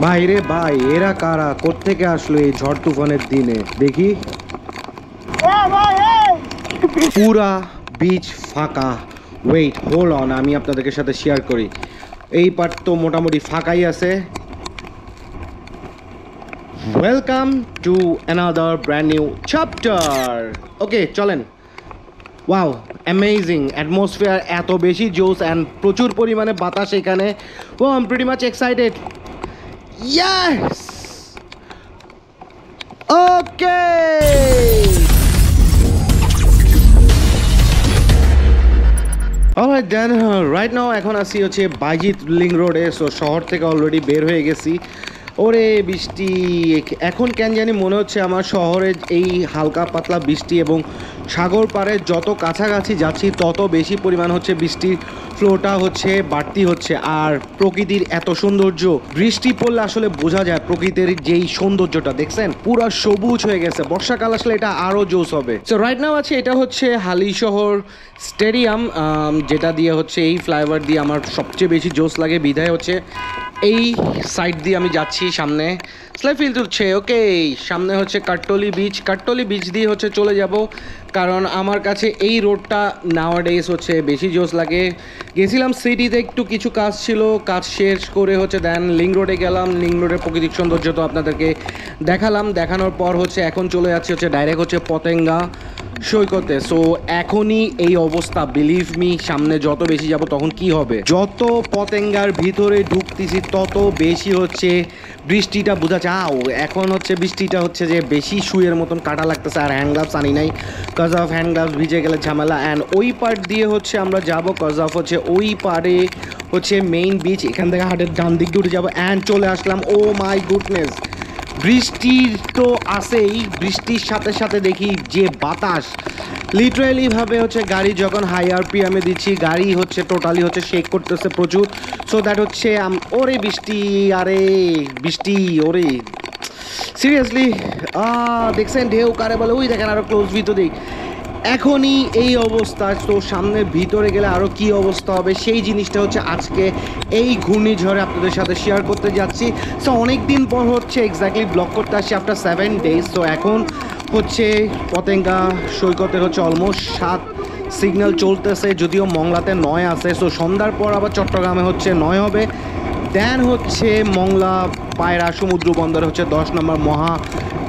ভাই রে ভাই, এরা কারা, কোত্থেকে আসলো এই ঝড় তুফানের দিনে? দেখি পুরা বিচ ফাঁকা। ওয়েট, হোল্ড অন, আমি আপনাদের সাথে শেয়ার করি। এই পার্ট তো মোটামুটি ফাঁকাই আছে। Welcome to another brand new chapter. Okay চলেন। ওয়াও, অ্যামেজিং অ্যাটমসফিয়ার, এত বেশি জোস অ্যান্ড প্রচুর পরিমাণে বাতাস এখানে। Oh I am pretty much excited. Yes, okay. Alright then, right now এখন আসি হচ্ছে বাইজিৎ লিং রোডে। সো শহর থেকে অলরেডি বের হয়ে গেছি। ওরে বৃষ্টি, এখন কেন জানি মনে হচ্ছে আমার শহরে এই হালকা পাতলা বৃষ্টি এবং সাগর পাড়ে যত কাছাকাছি যাচ্ছি তত বেশি পরিমাণ হচ্ছে বৃষ্টির ফ্লোটা হচ্ছে বাড়তি হচ্ছে। আর প্রকৃতির এত সৌন্দর্য, বৃষ্টি পড়লে আসলে বোঝা যায় প্রকৃতির যেই সৌন্দর্যটা, দেখছেন পুরো সবুজ হয়ে গেছে। বর্ষাকাল আসলে এটা আরও জোস হবে। সো রাইট নাও আছে, এটা হচ্ছে হালিশহর স্টেডিয়াম, যেটা দিয়ে হচ্ছে এই ফ্লাইওভার দিয়ে আমার সবচেয়ে বেশি জোস লাগে। বিধায় হচ্ছে এই সাইড দিয়ে আমি যাচ্ছি, সামনে স্লাই ফিল তুলছে। ওকে, সামনে হচ্ছে কাট্টলি বিচ। কাট্টলি বিচ দিয়ে হচ্ছে চলে যাব, কারণ আমার কাছে এই রোডটা নাওয়াডেজ হচ্ছে বেশি জোস লাগে। গেছিলাম সিটিতে, একটু কিছু কাজ ছিল, কাজ শেষ করে হচ্ছে দেন লিং রোডে গেলাম। লিং রোডের প্রাকৃতিক সৌন্দর্য তো আপনাদেরকে দেখালাম। দেখানোর পর হচ্ছে এখন চলে যাচ্ছে হচ্ছে ডাইরেক্ট হচ্ছে পতেঙ্গা সৈকতে। সো এখনই এই অবস্থা, বিলিভ মি, সামনে যত বেশি যাব তখন কি হবে। যত পতেঙ্গার ভিতরে ঢুকতেছি তত বেশি হচ্ছে বৃষ্টিটা বোঝা যাও। এখন হচ্ছে বৃষ্টিটা হচ্ছে যে বেশি শুয়ের মতন কাটা লাগতেছে। আর হ্যান্ড গ্লাভস আনি নাই, কজ অফ হ্যান্ড গ্লাভস ভিজে গেলে ঝামেলা। অ্যান্ড ওই পার্ট দিয়ে হচ্ছে আমরা যাব, কজ অফ হচ্ছে ওই পাড়ে হচ্ছে মেইন বিচ। এখান থেকে হাটের ডান দিক দিয়ে যাবো। অ্যান্ড চলে আসলাম। ও মাই গুডনেস, বৃষ্টির তো আসেই, বৃষ্টির সাথে সাথে দেখি যে বাতাস, লিটারেলি ভাবে হচ্ছে গাড়ি যখন হাই আরপিএমে দিচ্ছি, গাড়ি হচ্ছে টোটালি হচ্ছে শেক করতেছে প্রচুর। সো দ্যাট হচ্ছে ওরে বৃষ্টি, আরে বৃষ্টি, ওরে সিরিয়াসলি দেখছেন ঢেউ কারে বলে, ওই দেখেন আরও ক্লোজ ভিতর দিই। এখনই এই অবস্থা, তো সামনের ভিতরে গেলে আরও কী অবস্থা হবে সেই জিনিসটা হচ্ছে আজকে এই ঘূর্ণিঝড়ে আপনাদের সাথে শেয়ার করতে যাচ্ছি। সো অনেক দিন পর হচ্ছে এক্স্যাক্টলি ব্লগ করতে আসছি আফটার 7 days। সো এখন হচ্ছে পতেঙ্গা সৈকতের হচ্ছে অলমোস্ট 7 সিগন্যাল চলতেছে, যদিও মংলাতে 9 আছে। সো সন্ধ্যার পর আবার চট্টগ্রামে হচ্ছে 9 হবে। দেন হচ্ছে মংলা পায়রা সমুদ্র বন্দরে হচ্ছে 10 নম্বর মহা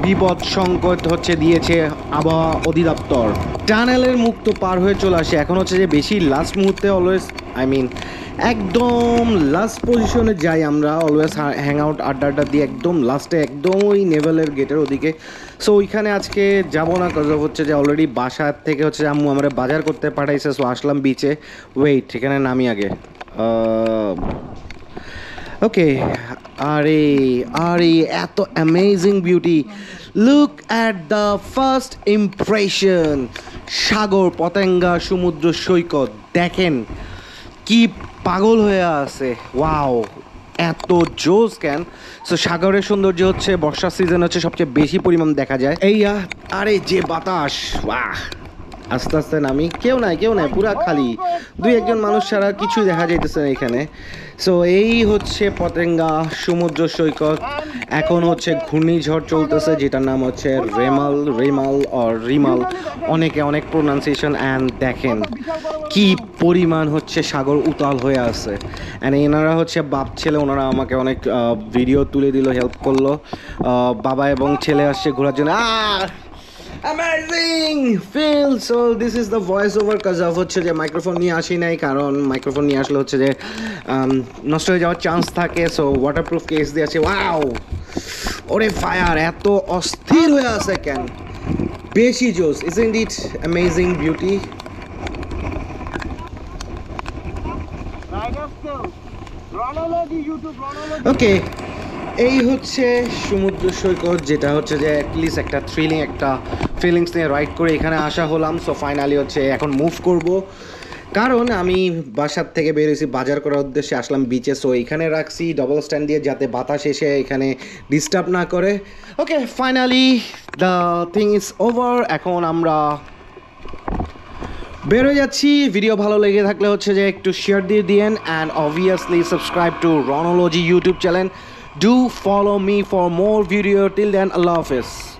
বিপদ সংকট হচ্ছে দিয়েছে আবহাওয়া অধিদপ্তর। টানেলের মুক্ত পার হয়ে চলে আসে। এখন হচ্ছে যে বেশি লাস্ট মুহূর্তে অলওয়েজ, আই মিন একদম লাস্ট পজিশনে যাই আমরা অলওয়েজ, হ্যাং আউট আড্ডা দিয়ে একদম লাস্টে, একদম ওই নেভেলের গেটের ওদিকে। সো ওইখানে আজকে যাব না, কজ হচ্ছে যে অলরেডি বাসার থেকে হচ্ছে আম্মু আমরা বাজার করতে পাঠাইছে। সো আসলাম বিচে। ওয়েট, এখানে নামি আগে। ওকে, আরে আরে এত amazing beauty, look at the first impression. সাগর, পতেঙ্গা সমুদ্র সৈকত, দেখেন কি পাগল হয়ে আছে। ওয়াও, এত জোস কেন। সো সাগরের সৌন্দর্য হচ্ছে বর্ষার সিজন হচ্ছে সবচেয়ে বেশি পরিমাণ দেখা যায়। এইয়া, আরে যে বাতাস, বাহ। আস্তে আস্তে নামি, কেউ নাই পুরা খালি, 2-1 মানুষ ছাড়া কিছুই দেখা যাইতেছে না এখানে। সো এই হচ্ছে পতেঙ্গা সমুদ্র সৈকত। এখন হচ্ছে ঘূর্ণিঝড় চলতেছে, যেটার নাম হচ্ছে রিমাল, অনেকে অনেক প্রোনাউন্সিয়েশন। অ্যান্ড দেখেন কি পরিমাণ হচ্ছে সাগর উতাল হয়ে আছে। অ্যান্ড এনারা হচ্ছে বাপ ছেলে, ওনারা আমাকে অনেক ভিডিও তুলে দিল, হেল্প করলো। বাবা এবং ছেলে আসছে ঘোরার জন্য। Amazing feel. So this is the voice over, কাজ অফ হচ্ছে যে মাইক্রোফোন নিয়ে আসি নাই, কারণ মাইক্রোফোন নিয়ে আসলে হচ্ছে যে নষ্ট হয়ে যাওয়ার চান্স থাকে। সো ওয়াটারপ্রুফ কেস দিয়ে আছে। ওয়াও, ওরে ফায়ার, এত অস্থির হয়ে আছে কেন, বেশি জোস। Isn't it amazing beauty? Okay, এই হচ্ছে সমুদ্র সৈকত, যেটা হচ্ছে যে অ্যাটলিস্ট একটা থ্রিলিং একটা ফিলিংস নিয়ে রাইড করে এখানে আসা হলাম। সো ফাইনালি হচ্ছে এখন মুভ করব, কারণ আমি বাসার থেকে বেরিয়েছি বাজার করার উদ্দেশ্যে, আসলাম বিচে। সো এখানে রাখছি ডবল স্ট্যান্ড দিয়ে, যাতে বাতাস এসে এখানে ডিস্টার্ব না করে। Okay, finally the thing is over. এখন আমরা বেরোয় যাচ্ছি। ভিডিও ভালো লেগে থাকলে হচ্ছে যে একটু শেয়ার দিয়ে দিয়েন, and obviously subscribe to Ronology YouTube channel. Do follow me for more video. Till then, Allah Hafiz.